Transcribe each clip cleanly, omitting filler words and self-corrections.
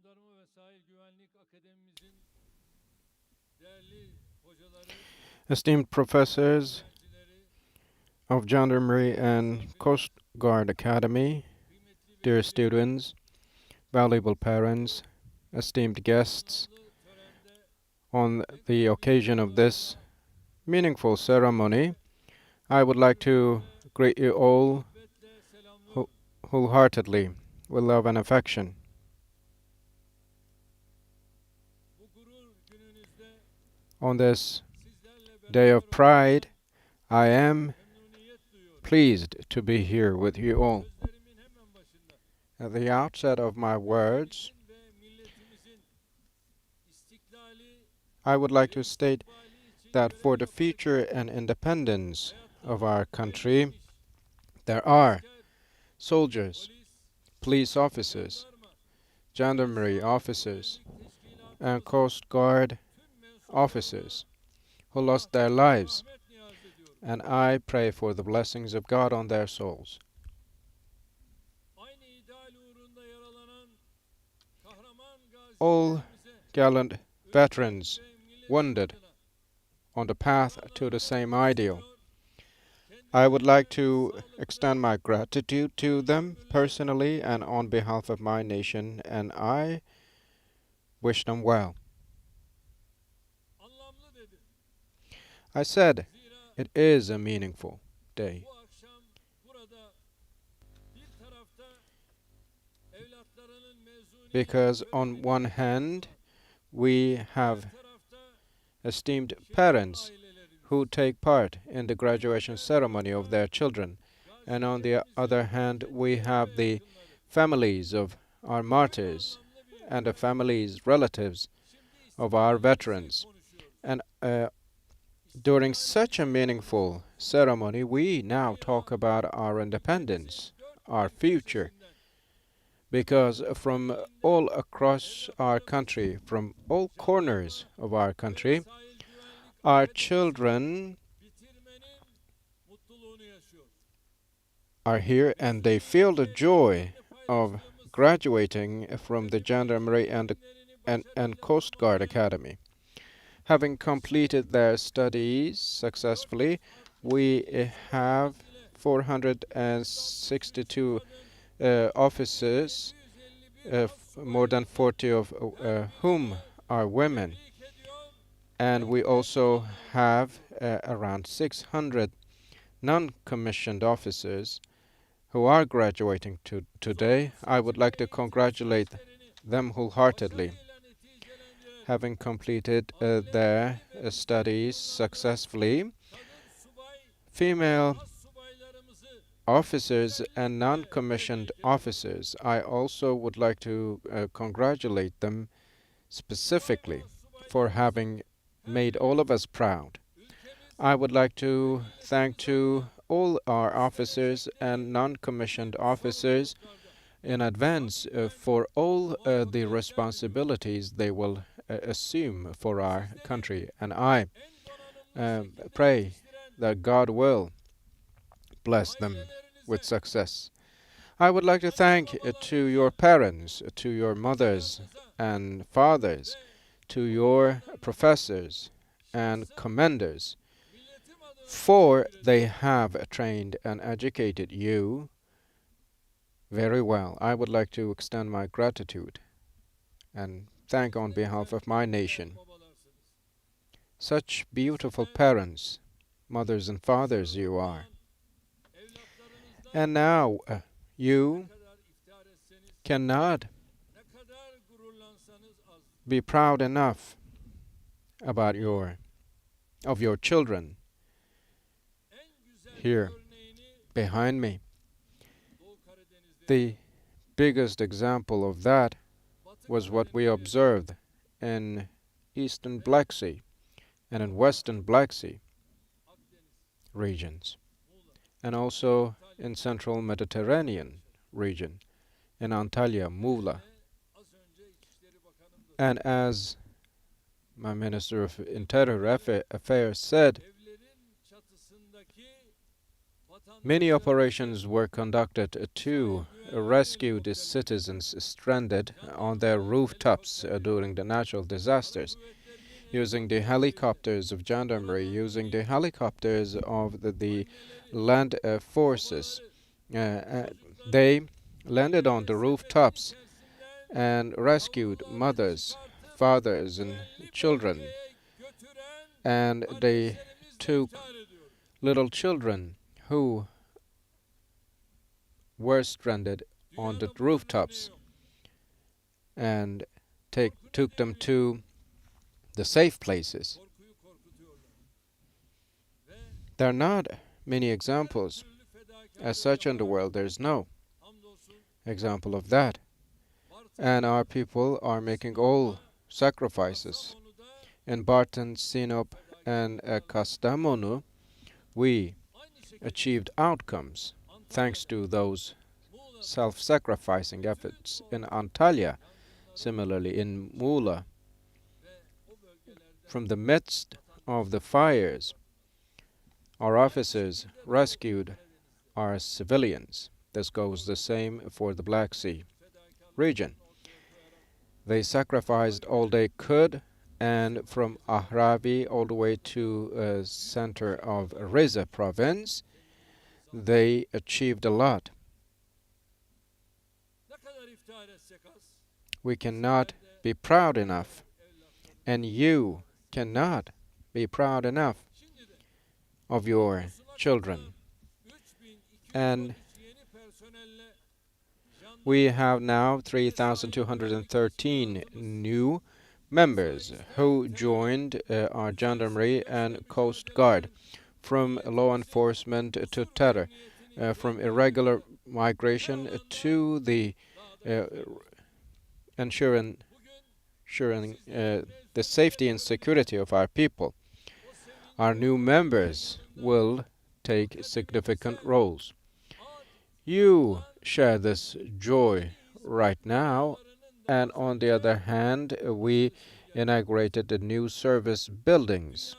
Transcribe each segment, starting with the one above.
Jandarma ve Sahil Güvenlik Akademimizin değerli hocaları, Esteemed professors öğrencileri, of Gendarmerie and Coast Guard Academy, kıymetli dear velileri, students, valuable parents, esteemed guests, anlamlı törende on the hepinizi occasion of this saygılarımla, meaningful ceremony, I would like hürmetle to ve greet you all muhabbetle who- selamlıyorum. wholeheartedly with love and affection. Bu gurur gününüzde On this sizlerle day beraber of pride, olmaktan I am memnuniyet duyuyorum. pleased to be here with you all. Sözlerimin hemen başında At the outset of my words, ülkemizin ve milletimizin istiklali I would like ve to state istikbali için that görev for the future yaparken and independence of our hayatlarını country, kaybetmiş there are asker, soldiers, polis, police officers, jandarma, gendarmerie sahil officers, güvenlik and teşkilatımızın Coast Guard tüm mensuplarına officers who Allah lost their lives, rahmet niyaz ediyorum. and I pray for the blessings of God on their souls. Aynı ideal uğrunda yaralanan kahraman All gazilerimize gallant ülke veterans ve millet wounded adına on the path to the same ideal. kendilerine I would like to sağlıklı extend my gratitude to them personally and on behalf of my nation, and I wish them well. anlamlı dedi. I said Zira it is a meaningful day bu akşam burada bir tarafta evlatlarının mezuniyeti because, on törenini one hand, we have diğer tarafta esteemed şehit parents ailelerimiz, who take part in the graduation ceremony of their children, and on the other hand, we have the families of our martyrs anlamlı bir and the families, relatives şimdi of our istiklalimizi veterans. konuşuyoruz. And during such a meaningful ceremony, we now talk about our independence, our future, because from all across our country, from all corners of our country, Sahil Güvenlik our Akademisi'ni children bitirmenin mutluluğunu yaşıyor. are here and they feel the joy of graduating from the Gendarmerie and Coast Guard Academy. Having completed their studies successfully, we have 462 officers, more than 40 of whom are women. And we also have around 600 non-commissioned officers who are graduating today. I would like to congratulate them wholeheartedly. Having completed their studies successfully, female officers and non-commissioned officers, I also would like to congratulate them specifically for having made all of us proud. I would like to thank to all our officers and non-commissioned officers in advance for all the responsibilities they will assume for our country, and I pray that God will bless them with success. I would like to thank to your parents, to your mothers and fathers, to your professors and commanders, for they have trained and educated you very well. I would like to extend my gratitude and thank on behalf of my nation. Such beautiful parents, mothers and fathers you are. And now you cannot be proud enough about your children. Here behind me, the biggest example of that was what we observed in Eastern Black Sea and in Western Black Sea regions, and also in Central Mediterranean region, in Antalya, Muğla. And as my Minister of Interior Affairs said, many operations were conducted to rescued the citizens stranded on their rooftops during the natural disasters, using the helicopters of Gendarmerie, using the helicopters of the land forces. They landed on the rooftops and rescued mothers, fathers, and children, and they took little children who were stranded on the rooftops and took them to the safe places. There are not many examples. As such in the world, there is no example of that. And our people are making all sacrifices. In Bartın, Sinop, and Kastamonu, we achieved outcomes thanks to those self-sacrificing efforts. In Antalya, similarly in Muğla, from the midst of the fires, our officers rescued our civilians. This goes the same for the Black Sea region. They sacrificed all they could, and from Ahravi all the way to center of Rize province, they achieved a lot. We cannot be proud enough, and you cannot be proud enough of your children. And we have now 3,213 new members who joined our Gendarmerie and Coast Guard, from law enforcement to terror, from irregular migration to the ensuring the safety and security of our people. Our new members will take significant roles. You share this joy right now, and on the other hand, we inaugurated the new service buildings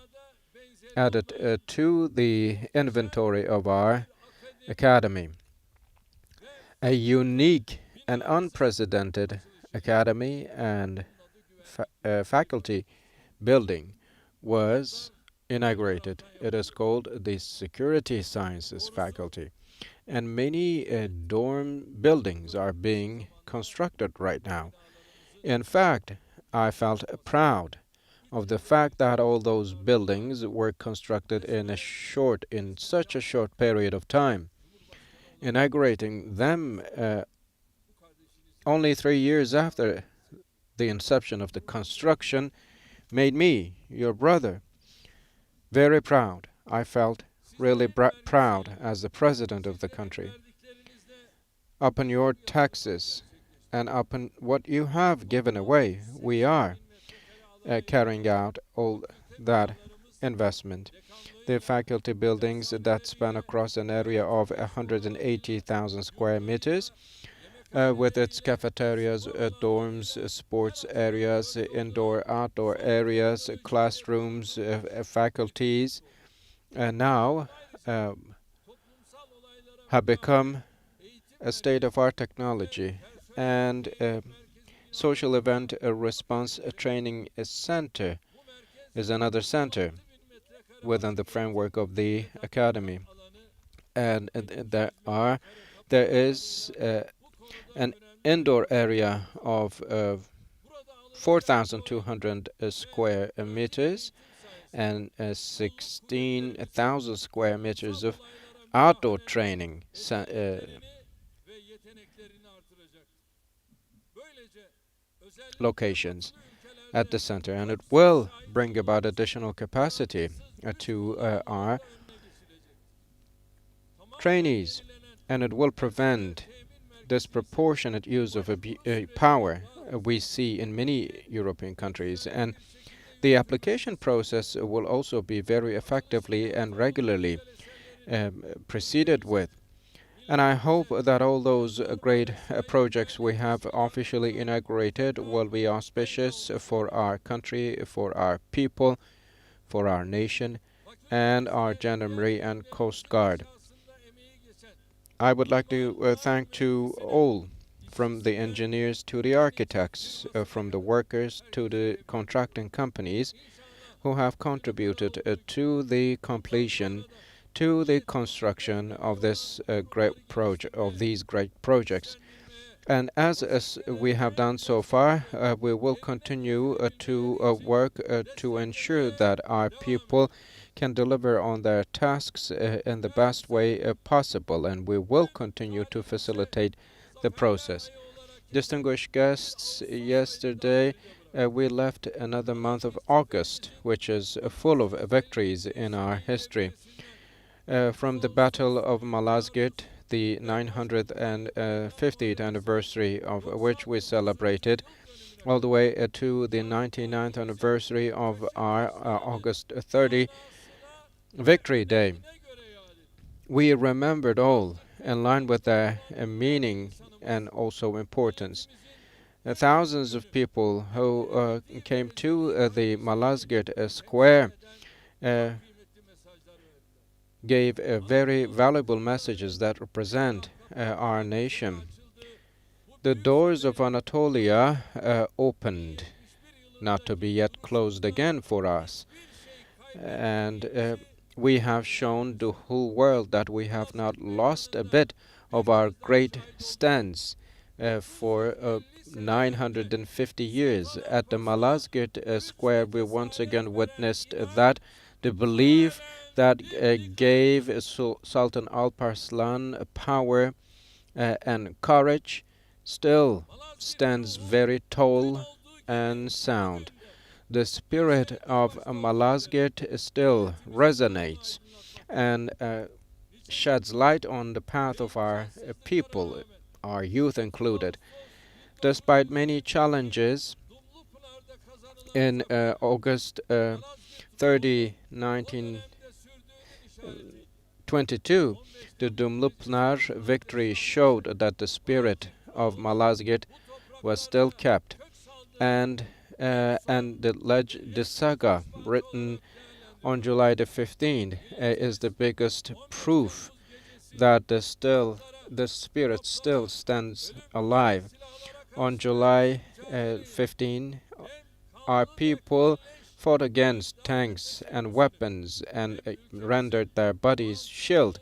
added to the inventory of our academy. A unique and unprecedented academy and faculty building was inaugurated. It is called the Security Sciences Faculty. And many dorm buildings are being constructed right now. In fact, I felt proud of the fact that all those buildings were constructed in such a short period of time. Inaugurating them only 3 years after the inception of the construction made me, your brother, very proud. I felt really proud as the president of the country. Upon your taxes and upon what you have given away, we are carrying out all that investment. The faculty buildings that span across an area of 180,000 square meters, with its cafeterias, dorms, sports areas, indoor-outdoor areas, classrooms, faculties, now have become a state-of-art technology and social event response training center is another center within the framework of the academy. And there is an indoor area of 4,200 square meters and 16,000 square meters of outdoor training locations at the center, and it will bring about additional capacity to our trainees, and it will prevent disproportionate use of power we see in many European countries. And the application process will also be very effectively and regularly proceeded with. And I hope that all those great projects we have officially inaugurated will be auspicious for our country, for our people, for our nation, and our Gendarmerie and Coast Guard. I would like to thank to all, from the engineers to the architects, from the workers to the contracting companies, who have contributed to the completion, to the construction of this great project, of these great projects. And as we have done so far, we will continue to work to ensure that our people can deliver on their tasks in the best way possible, and we will continue to facilitate the process. Distinguished guests, yesterday we left another month of August, which is full of victories in our history. From the Battle of Malazgirt, the 950th anniversary of which we celebrated, all the way to the 99th anniversary of our August 30 Victory Day. We remembered all in line with their meaning and also importance. Thousands of people who came to the Malazgirt square gave very valuable messages that represent our nation. The doors of Anatolia opened, not to be yet closed again for us. And we have shown the whole world that we have not lost a bit of our great stance for 950 years. At the Malazgirt Square, we once again witnessed that the belief that gave Sultan Alparslan power and courage still stands very tall and sound. The spirit of Malazgirt still resonates and sheds light on the path of our people, our youth included. Despite many challenges, in August 30, 1922, the Dumlupınar victory showed that the spirit of Malazgirt was still kept, and the saga written on July the 15th is the biggest proof that the spirit still stands alive. On July 15, our people fought against tanks and weapons and rendered their bodies shield,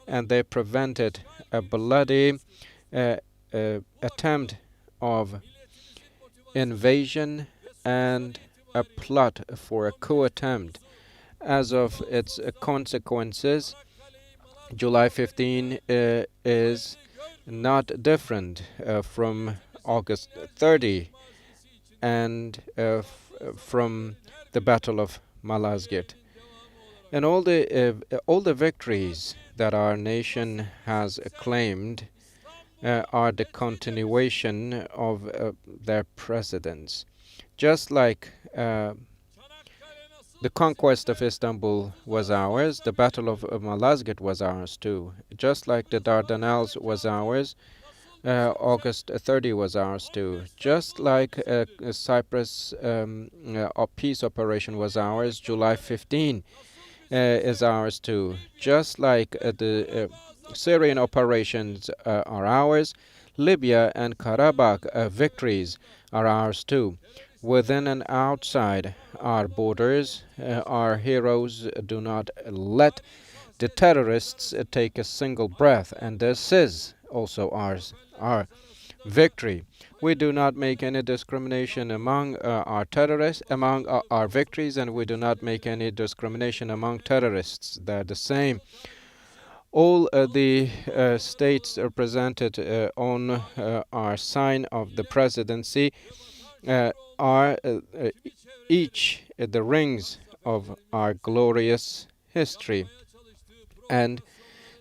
and they prevented a bloody attempt of invasion and a plot for a coup attempt. As of its consequences, July 15 is not different from August 30 and from the Battle of Malazgirt. And all the victories that our nation has claimed are the continuation of their precedents. Just like the conquest of Istanbul was ours, the Battle of Malazgirt was ours too. Just like the Dardanelles was ours, August 30 was ours too. Just like Cyprus peace operation was ours, July 15 is ours too. Just like the Syrian operations are ours, Libya and Karabakh victories are ours too. Within and outside our borders, our heroes do not let the terrorists take a single breath, and this is also our victory. We do not make any discrimination among our terrorists, among our victories, and we do not make any discrimination among terrorists. They're the same. All the states represented on our sign of the presidency are each the rings of our glorious history. And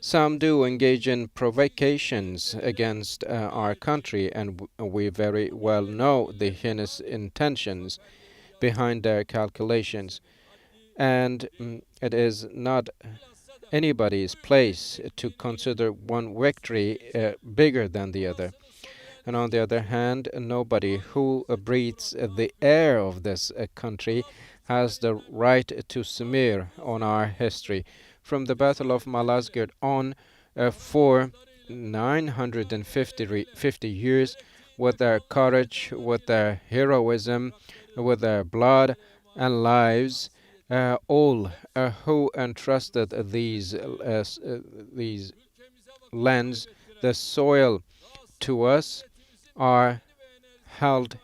some do engage in provocations against our country, and we very well know the heinous intentions behind their calculations. And it is not anybody's place to consider one victory bigger than the other. And on the other hand, nobody who breathes the air of this country has the right to smear on our history. From the Battle of Malazgirt on, for 950 years, with their courage, with their heroism, with their blood and lives, all who entrusted these lands, the soil, to us, are held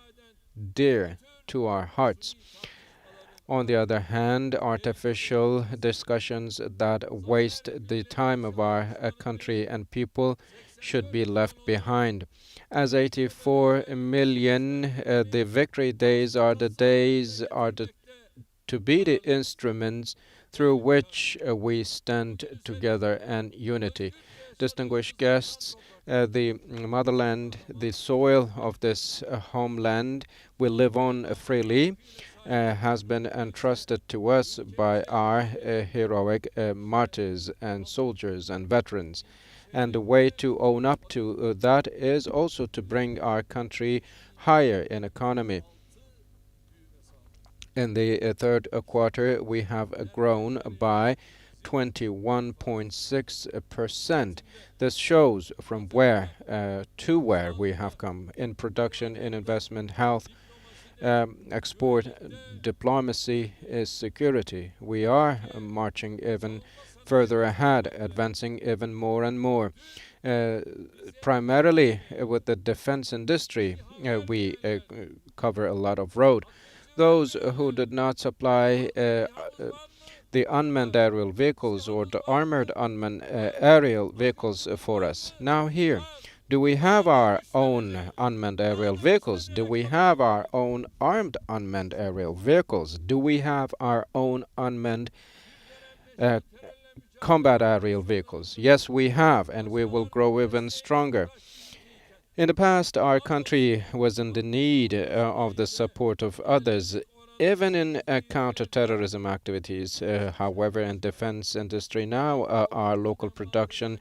dear to our hearts. On the other hand, artificial discussions that waste the time of our country and people should be left behind. As 84 million, the victory days are the days are the to be the instruments through which we stand together in unity. Distinguished guests, the motherland, the soil of this homeland will live on freely, has been entrusted to us by our heroic martyrs and soldiers and veterans. And the way to own up to that is also to bring our country higher in economy. In the third quarter, we have grown by 21.6%. This shows from where to where we have come in production, in investment, health, export, diplomacy, is security. We are marching even further ahead, advancing even more and more. Primarily with the defense industry, we cover a lot of road. Those who did not supply the unmanned aerial vehicles or the armored unmanned aerial vehicles for us. Now here, do we have our own unmanned aerial vehicles? Do we have our own armed unmanned aerial vehicles? Do we have our own unmanned uh, combat aerial vehicles? Yes, we have, and we will grow even stronger. In the past, our country was in the need of the support of others, even in counterterrorism activities. However, in defense industry now, our local production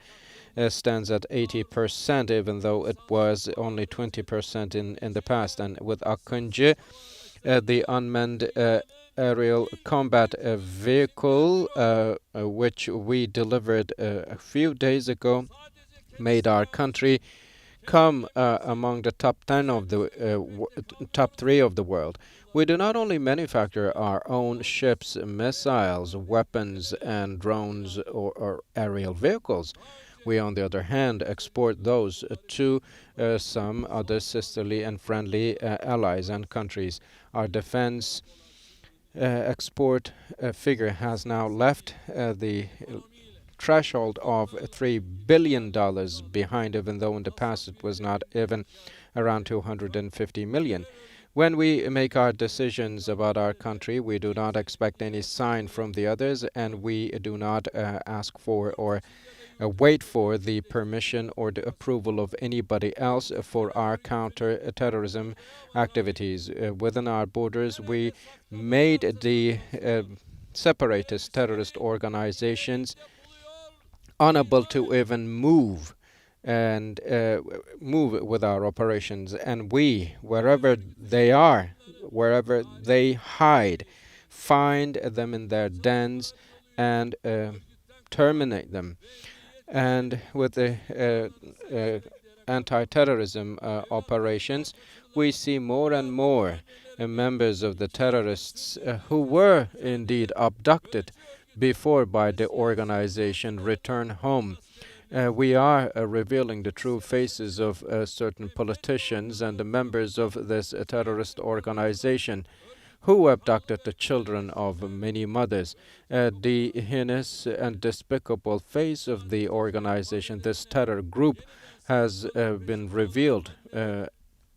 stands at 80%, even though it was only 20% in the past. And with Akıncı, the unmanned aerial combat vehicle, which we delivered a few days ago, made our country come among the top 10 of the top 3 of the world. We do not only manufacture our own ships, missiles, weapons, and drones or aerial vehicles. We, on the other hand, export those to some other sisterly and friendly allies and countries. Our defense export figure has now left the threshold of $3 billion behind, even though in the past it was not even around 250 million. When we make our decisions about our country, we do not expect any sign from the others, and we do not ask for or wait for the permission or the approval of anybody else for our counter-terrorism activities. Within our borders, we made the separatist terrorist organizations unable to even move and move with our operations. And we, wherever they are, wherever they hide, find them in their dens and terminate them. And with the anti-terrorism operations, we see more and more members of the terrorists who were indeed abducted before by the organization return home. We are revealing the true faces of certain politicians and the members of this terrorist organization who abducted the children of many mothers. The heinous and despicable face of the organization, this terror group, has been revealed.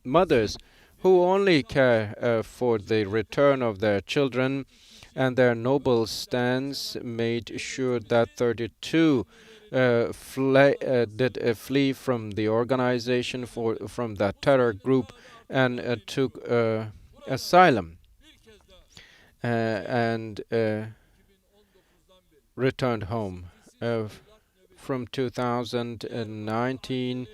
Mothers who only care for the return of their children, and their noble stance made sure that 32 did flee from the organization from that terror group and took asylum and returned home. From 2019,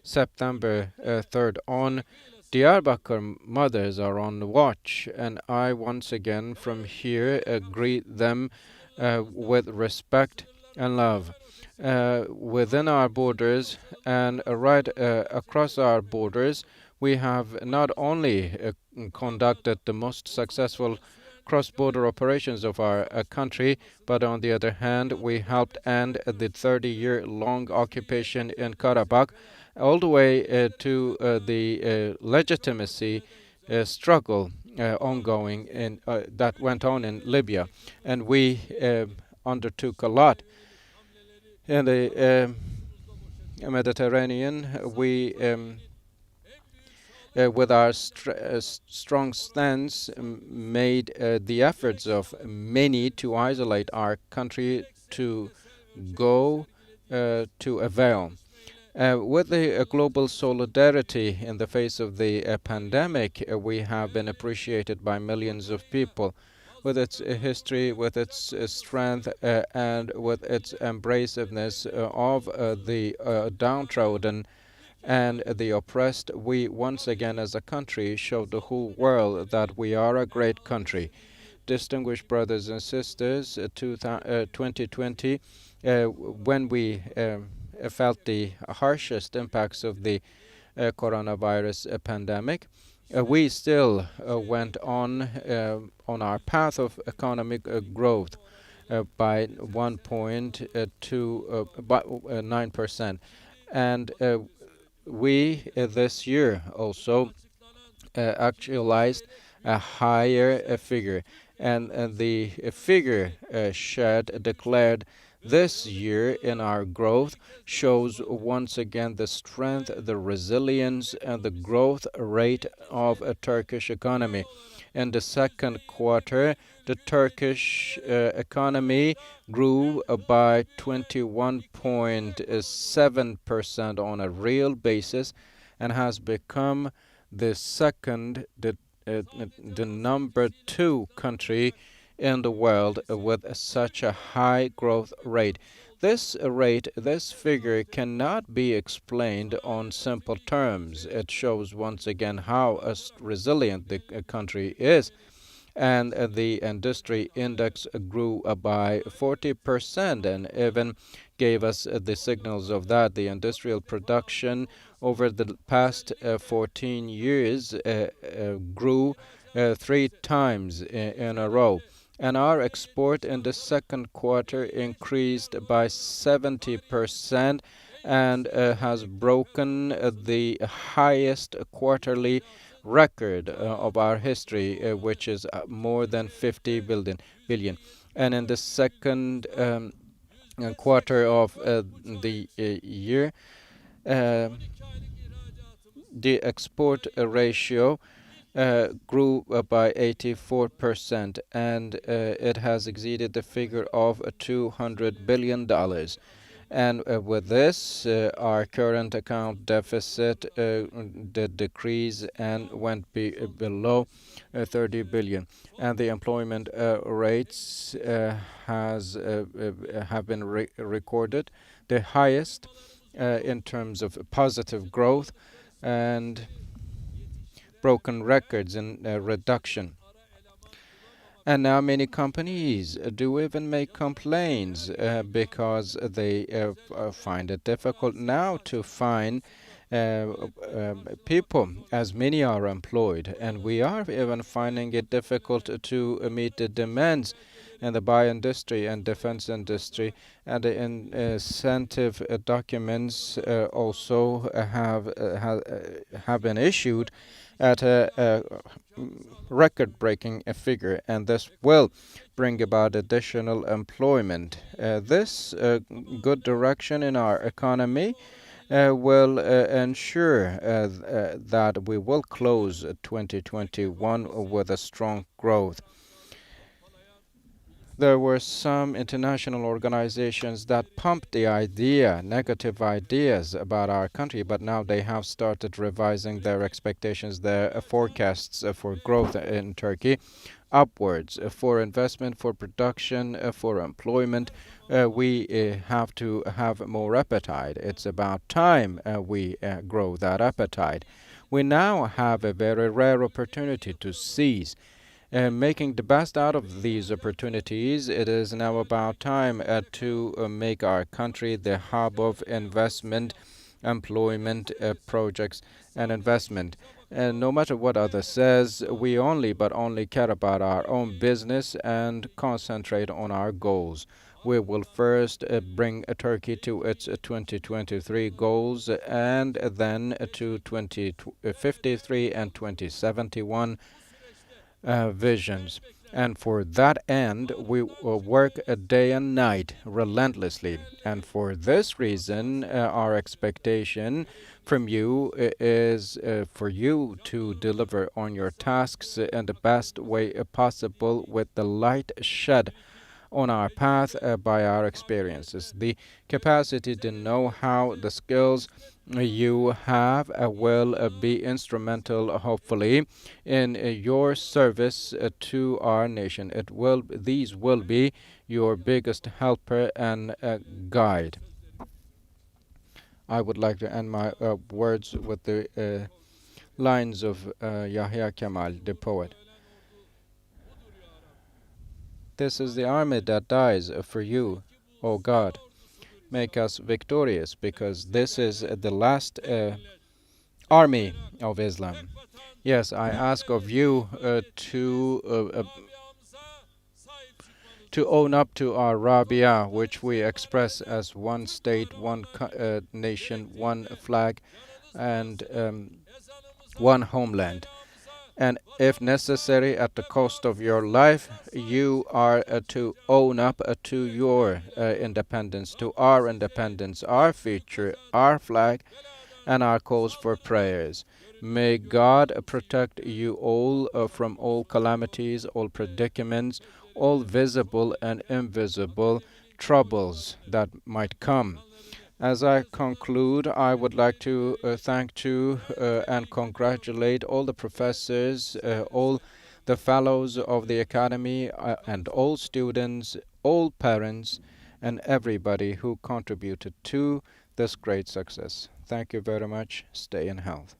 September 3rd on, Diyarbakir mothers are on watch, and I once again from here greet them with respect and love. within our borders and right across our borders, we have not only conducted the most successful cross-border operations of our country, but on the other hand, we helped end the 30-year-long occupation in Karabakh, all the way to the legitimacy struggle ongoing that went on in Libya. And we undertook a lot in the Mediterranean. We with our strong stance, made the efforts of many to isolate our country to go to avail. With the global solidarity in the face of the pandemic, we have been appreciated by millions of people. With its history, with its strength, and with its embraciveness of the downtrodden and the oppressed, we once again as a country showed the whole world that we are a great country. Distinguished brothers and sisters, 2020, when we felt the harshest impacts of the coronavirus pandemic, we still went on our path of economic growth by 9%. And we this year also actualized a higher figure. And the figure declared this year in our growth shows once again the strength, the resilience, and the growth rate of a Turkish economy. In the second quarter, the Turkish economy grew by 21.7% on a real basis and has become the number 2 country in the world with such a high growth rate. This figure cannot be explained on simple terms. It shows once again how resilient the country is. And the industry index grew by 40% and even gave us the signals of that. The industrial production over the past 14 years grew 3 times in a row. And our export in the second quarter increased by 70% and has broken the highest quarterly record of our history, which is more than 50 billion. And in the second quarter of the year, the export ratio grew by 84%, and it has exceeded the figure of $200 billion. And with this, our current account deficit did decrease and went below 30 billion. And the employment rates have been recorded the highest in terms of positive growth and broken records in reduction. And now many companies do even make complaints because they find it difficult now to find people, as many are employed. And we are even finding it difficult to meet the demands in the bio industry and defense industry. And the incentive documents also have been issued at a record-breaking figure, and this will bring about additional employment. This good direction in our economy will ensure that we will close 2021 with a strong growth. There were some international organizations that pumped the negative ideas about our country, but now they have started revising their expectations, their forecasts for growth in Turkey upwards. For investment, for production, for employment, we have to have more appetite. It's about time we grow that appetite. We now have a very rare opportunity to seize making the best out of these opportunities. It is now about time to make our country the hub of investment, employment, projects, and investment. And no matter what others says, we only care about our own business and concentrate on our goals. We will first bring Turkey to its 2023 goals and then to 2053 and 2071 visions. And for that end, we will work day and night relentlessly. And for this reason, our expectation from you is for you to deliver on your tasks in the best way possible with the light shed on our path by our experiences. The capacity, the know how, the skills you have will be instrumental, hopefully, in your service to our nation. These will be your biggest helper and guide. I would like to end my words with the lines of Yahya Kemal, the poet. This is the army that dies for you, O God. Make us victorious, because this is the last army of Islam. Yes, I ask of you to own up to our Rabia, which we express as one state, one nation, one flag, and one homeland. And if necessary, at the cost of your life, you are to own up to your independence, to our independence, our future, our flag, and our cause for prayers. May God protect you all from all calamities, all predicaments, all visible and invisible troubles that might come. As I conclude, I would like to thank to and congratulate all the professors, all the fellows of the Academy, and all students, all parents, and everybody who contributed to this great success. Thank you very much. Stay in health.